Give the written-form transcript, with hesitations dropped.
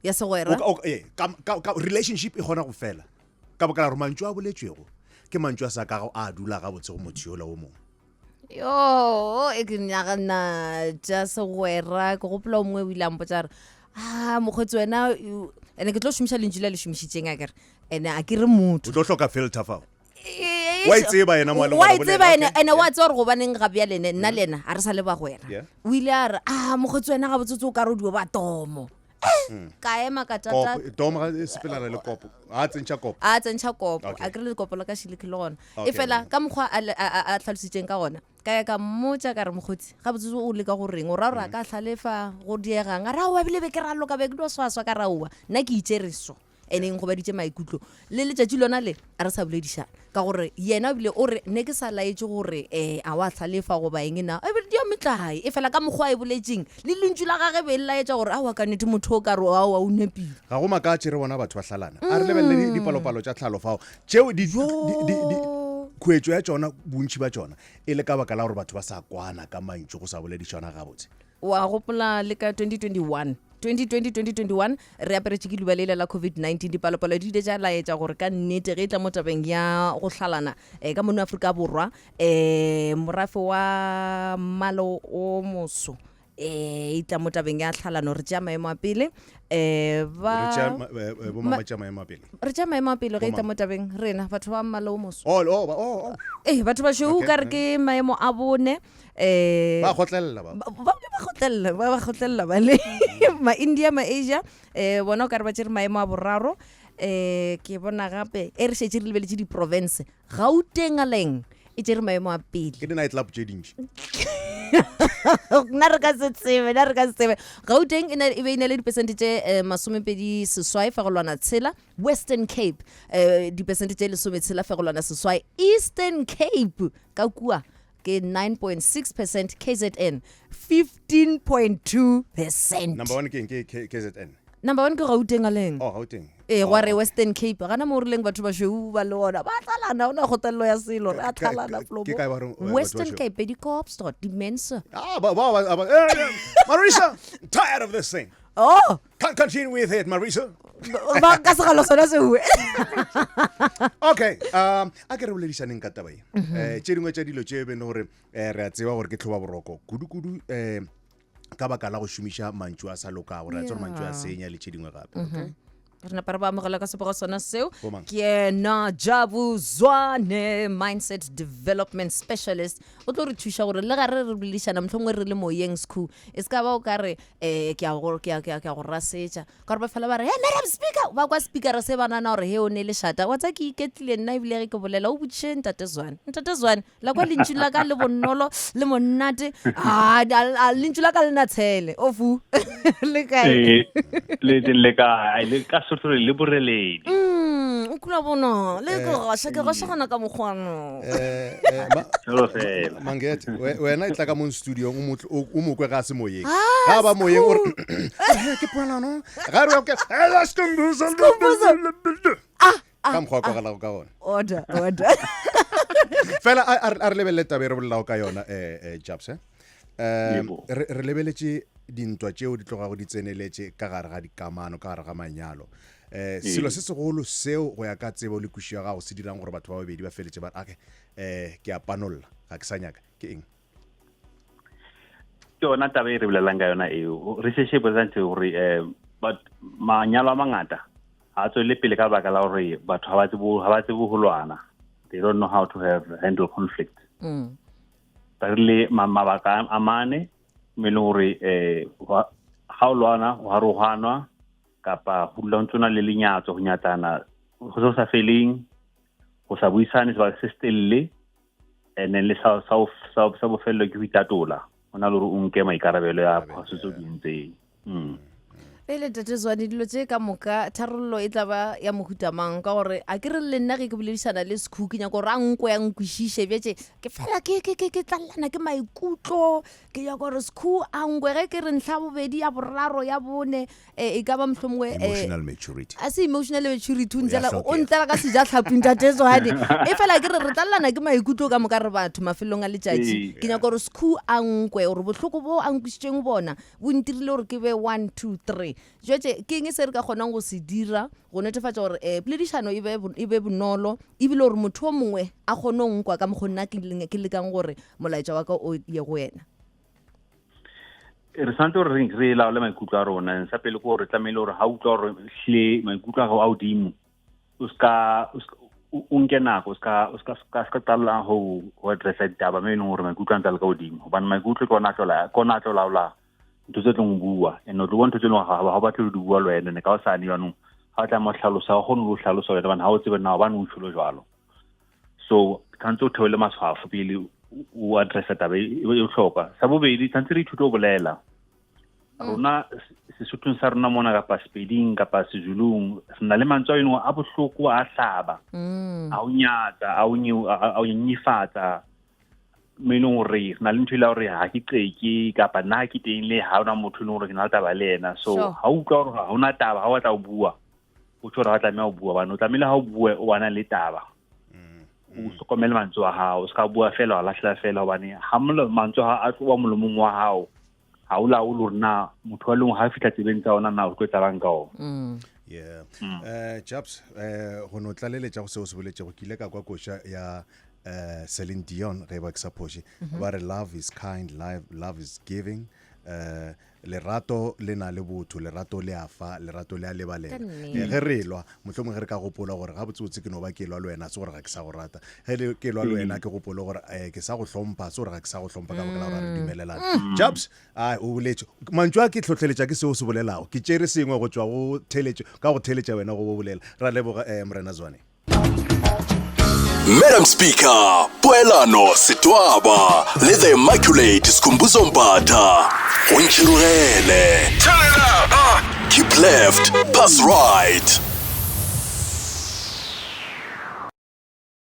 ya segwera relationship e gona go fela ka baka la gore mantšu a boletswego ke mantšu a sa kago a dula ga botse go motho yola o mongwe yo e ke nyagana ja segwera ke gopola o mongwe o ile a mpotsa re mokgwetsi wena ene ke tlo šomiša lentšu le šomišitseng a kere ene a ke re motho o tlo hloka filter fao wa itseba yena ene wa tse gore gobaneng gape ya lene nna le ena a re sa le bagwera o ile a re mokgwetsi wena ga botsotse o ka re o dio ba tomo ka ema ka tomo ga sepelana le kopo a tsentšha kopo a kere le kopo la ka šileke le gona e fela ka mokgwa a tlhalositseng ka gona ka ya ka mmotsa ka re mokgotsi ga botsotse o le ka go reng o ra gore a ka tlhalefa go diegang a ra oa bile be ke raloka be ke dio swaswa ka raoa nna ke itsereso eneng go baditse maikutlo le letšatši lona le a re sa boledišana ka gore yena bile o re ne ke sa laetse gore a wa tlhalefa go ba eng na e bile dio metlae e fela ka mokgwa e boletseng le lentšu la gage be le laetša gore a wa ka nnete motho o ka re a o nepile ga go maka a tšere bona batho ba hlalana a re lebelele dipalopalo tša tlhalo fao tšeo khuetšo ya tšona bontši ba tšona e le ka baka la gore batho ba sa kwana ka mantšu go sa boledišana gabotse wa gopola le ka 2021 re aparetše ke luba leile la COVID-19 dipalopalo di ile tša laetša gore ka nnete ge e tla mo tabeng ya go hlalana ka mono Afrika Borwa morafe wa mmalo o moso e tla mo tabeng ya hlalano re tšea maemo a pele re tšea maemo a pele ge e tla mo tabeng rena batho ba mmalo o moso batho ba šou ka re ke maemo a bone ba gotlelela ba le ma-India ma-Asia bona o ka re ba tšere maemo a boraro ke bona gape e re šetše re lebeletše di-province Gauteng aleng e tšere maemo a pele ke di-night club tše dintši nna re ka se tsebe Gauteng e be e ne le dipersente tše 27 fegolwana tshela Western Cape dipersente tše 10 fegolwana seswai Eastern Cape ka kua ke 9.6%, KZN 15.2%. Number 1 ke KZN. Number 1 ke Gauteng aleng. Gauteng. Gware Western Cape gana mo rileng batho ba sheu ba le ona ba tlalana ona gotello ya selo a tlalana flobo Western Cape di Kaapstad di Mense Marisa, tired of this thing. Can't continue with it, Marisa. Ba ka se galo sona se hue. Okay, a ke re boledišaneng ka taba e tše dingwe tša dilo tše bene gore re a tseba gore ke tlhoba boroko kudu ka baka la go šomiša mantšu a sa loka gore a tsore mantšu a senya le tše dingwe gape. Okay, re na para ba amogela ka sepego sona seo ke ena Jabu Zwane mindset development specialist o tlo re thuša gore le ga re boledišana mohlongwe re le moyeng school e se ka ba o ka re ke a go rasetša ka gore ba fela ba re madam speaker ba kwa speakera se banana gore he o ne le shata wa tsa ke iketlile nna ebile ge ke bolela o botše ntate Zwane la kwa lentšu la ka le bonolo le monnate lentšu la ka le na tshele ofu le kae le ka sotore le boreledi o kula bona le go gana ka mogwano Mangete wena e tla ka mo studio o mo kwe ga se moyeng ga ba moyeng o ke polano ga re ke let's go ka mkhwa ka gala ka gona order fela a re lebelele tabe re bolela ka yona Jabs re lebeletše dintwa tšeo di tloga go di tseneletše ka gare ga dikamano ka gare ga manyalo selo se segolo seo go ya ka tsebo le kušio ya gago se dirang gore batho ba babedi ba feletše ba ke a panolla ga ke sa nyaka ke eng ke yona taba e re bolelang ka yona eo re se bontšha gore manyalo a mangata a tswele pele ka baka la gore batho ga ba tsebe go lwana, they don't know how to handle conflict. Ba rile mabaka a mane me le gore ga o lwana wa re ganwa kapa go dula ntsona le lenyatso go nyatana go sa feleng go sa buisane ba se stelle ene le sa bofelo ke itatola ona le re o nke maikarabelo ya phosotso dintse. Pele Tate Zwane dilo tse ka moka tharollo e tla ba ya mohutamang ka gore a ke re le nna ke boledisana le sekhu ke nya go rangko ya nkwishishe betse ke fela ke tlallana ke maikutlo ke ya gore sekhu a ngwe ge ke re ntla bobedi ya boraro ya bone e ka ba mhlomwe emotional maturity a se emotional maturity ntsela o ntela ka se ja tlhaping Tate Zwane e fela ke re tlallana ke maikutlo ka moka re batho mafelong a letšatši ke nya gore sekhu a ngwe gore bohloko bo a nkwishitseng bona bo ntirile gore ke be 1 2 3 jwetse ke eng se re ka kgonang go se dira go netefatsa gore poledišano e be bonolo ebile gore motho o mongwe a kgone go nkwa ka mokgonna ke lekang gore molaetša wa ka o ye go wena. Re santse gore re laole maikutlo a rona sa pele ko re tlamehile gore ha utlwa gore hle maikutlo a go a godimo o nke nako o ska talla ho addressa ditaba me leng gore maikutlo a ntse le ka godimo hobane maikutlo ke ona a tlo laola ntho tse tlong bua and o tlo ntho tse leng ha ba tlo di bua le wena ne ka o sane yanong ha o tla mo hlalosa go no lo hlalosa wena bana ha o tsebe na ba no tsholo jwalo so tantse o theole maswafo pele o addressa taba e hloka sa bobedi tantse re ithuta o bolela rona Sesothong sa rona mona kapa Sepeding kapa Sezulung sena le mantswe a bohloko a hlaba a o nyatsa a o nyifatsa menong re na le ntho ile hore ha ke qeke kapa nna ke teng le ha ona motho le hore ke na taba le ena so ha o utlwa hore ha ona taba ha o tla o bua o tshwara ha tla o bua bana o tlamela ha o bua o bana le taba o hlokomele mantswe a hao o ska bua fela la hla fela hobane ha mantswe a tloa molomong wa hao ha o la o lorna motho wa leng ha fitla tsebeng tsa ona na o tlo tsalang ka ona. Yeah. Jabs go no tlaleletša go se o se boletse go kile ka kwa koša ya Celine Dion ge ba ke sa phoše ba re love is kind, love is giving, lerato le na le botho, lerato le a fa, lerato le a lebalela. Ge re lwa mohlomong ge re ka gopola gore ga botsotse ke no ba ke lwa le wena se gore ga ke sa go rata ge ke lwa le wena ke gopole gore ke sa go hlompha se gore ga ke sa go hlompha ka baka la gore re dumelelana. Jabs o boletse mantswe a ke tlhotlheletša ke seo se bolelago ke tšere sengwe go tswa go theletša ka go theletša wena go bolela ra leboga Morena Zwane. Madam Speaker, Poelano Sitwaba, le the Immaculate Sikhumbuzo Mphatha. Unchirugele. Turn it up. Keep left, pass right.